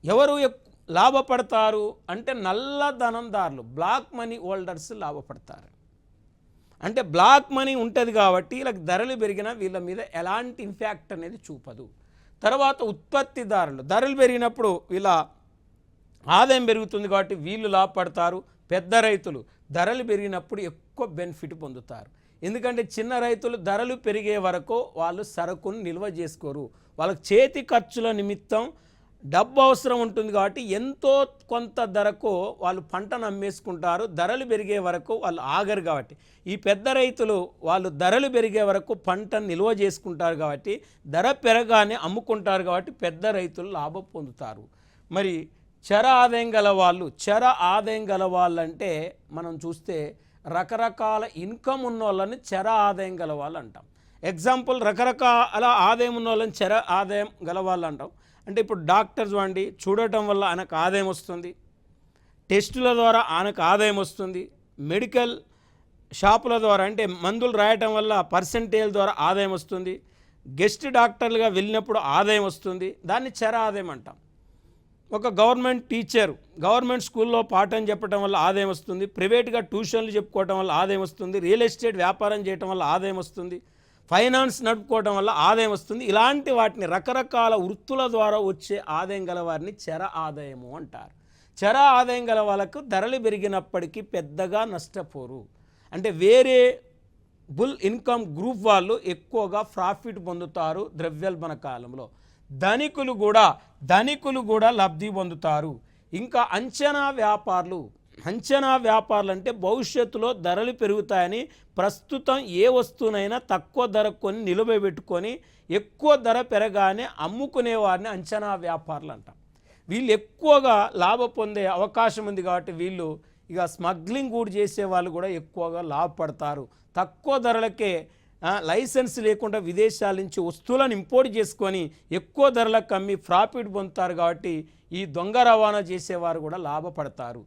ఎవరు లాభపడతారు అంటే నల్లధనందారులు, బ్లాక్ మనీ హోల్డర్స్ లాభపడతారు. అంటే బ్లాక్ మనీ ఉంటుంది కాబట్టి వీళ్ళకి ధరలు పెరిగినా వీళ్ళ మీద ఎలాంటి ఇంపాక్ట్ అనేది చూపదు. తర్వాత ఉత్పత్తిదారులు, ధరలు పెరిగినప్పుడు వీళ్ళ ఆదాయం పెరుగుతుంది కాబట్టి వీళ్ళు లాభపడతారు. పెద్ద రైతులు ధరలు పెరిగినప్పుడు ఎక్కువ బెనిఫిట్ పొందుతారు. ఎందుకంటే చిన్న రైతులు ధరలు పెరిగే వరకు వాళ్ళు సరుకును నిల్వ చేసుకోరు. వాళ్ళకి చేతి ఖర్చుల నిమిత్తం డబ్బు అవసరం ఉంటుంది కాబట్టి ఎంతో కొంత ధరకు వాళ్ళు పంటను అమ్మేసుకుంటారు. ధరలు పెరిగే వరకు వాళ్ళు ఆగరు కాబట్టి ఈ పెద్ద రైతులు వాళ్ళు ధరలు పెరిగే వరకు పంటను నిల్వ చేసుకుంటారు కాబట్టి ధర పెరగానే అమ్ముకుంటారు కాబట్టి పెద్ద రైతులు లాభం పొందుతారు. మరి చర ఆదాయం గల వాళ్ళు అంటే మనం చూస్తే రకరకాల ఇన్కమ్ ఉన్న వాళ్ళని చర ఆదాయం గల వాళ్ళు అంటాం. ఎగ్జాంపుల్ రకరకాల ఆదాయం ఉన్న వాళ్ళని చర ఆదాయం గల వాళ్ళు అంటాం. అంటే ఇప్పుడు డాక్టర్ చూడండి, చూడటం వల్ల ఆయనకు ఆదాయం వస్తుంది, టెస్టుల ద్వారా ఆయనకు ఆదాయం వస్తుంది, మెడికల్ షాపుల ద్వారా అంటే మందులు రాయటం వల్ల పర్సెంటేజ్ ద్వారా ఆదాయం వస్తుంది, గెస్ట్ డాక్టర్లుగా వెళ్ళినప్పుడు ఆదాయం వస్తుంది, దాన్ని చర ఆదాయం అంటాం. ఒక గవర్నమెంట్ టీచర్ గవర్నమెంట్ స్కూల్లో పాఠం చెప్పడం వల్ల ఆదాయం వస్తుంది, ప్రైవేట్గా ట్యూషన్లు చెప్పుకోవటం వల్ల ఆదాయం వస్తుంది, రియల్ ఎస్టేట్ వ్యాపారం చేయటం వల్ల ఆదాయం వస్తుంది, ఫైనాన్స్ నడుపుకోవటం వల్ల ఆదాయం వస్తుంది. ఇలాంటి వాటిని రకరకాల వృత్తుల ద్వారా వచ్చే ఆదాయం గల వారిని చర ఆదాయము అంటారు. చర ఆదాయం గల వాళ్ళకు ధరలు పెరిగినప్పటికీ పెద్దగా నష్టపోరు. అంటే వేరే బుల్ ఇన్కమ్ గ్రూప్ వాళ్ళు ఎక్కువగా ప్రాఫిట్ పొందుతారు ద్రవ్యోల్బణ కాలంలో. ధనికులు కూడా లబ్ధి పొందుతారు. ఇంకా అంచనా వ్యాపారులు అంటే భవిష్యత్తులో ధరలు పెరుగుతాయని ప్రస్తుతం ఏ వస్తువునైనా తక్కువ ధర కొని నిలబెట్టుకొని ఎక్కువ ధర పెరగానే అమ్ముకునే వారిని అంచనా వ్యాపారులు అంటాం. వీళ్ళు ఎక్కువగా లాభ పొందే అవకాశం ఉంది కాబట్టి వీళ్ళు ఇక స్మగ్లింగ్ కూడా చేసే వాళ్ళు కూడా ఎక్కువగా లాభపడతారు. తక్కువ ధరలకే లైసెన్స్ లేకుండా విదేశాల నుంచి వస్తువులను ఇంపోర్ట్ చేసుకొని ఎక్కువ ధరలకు అమ్మి ప్రాఫిట్ పొందుతారు కాబట్టి ఈ దొంగ రవాణా చేసేవారు కూడా లాభపడతారు.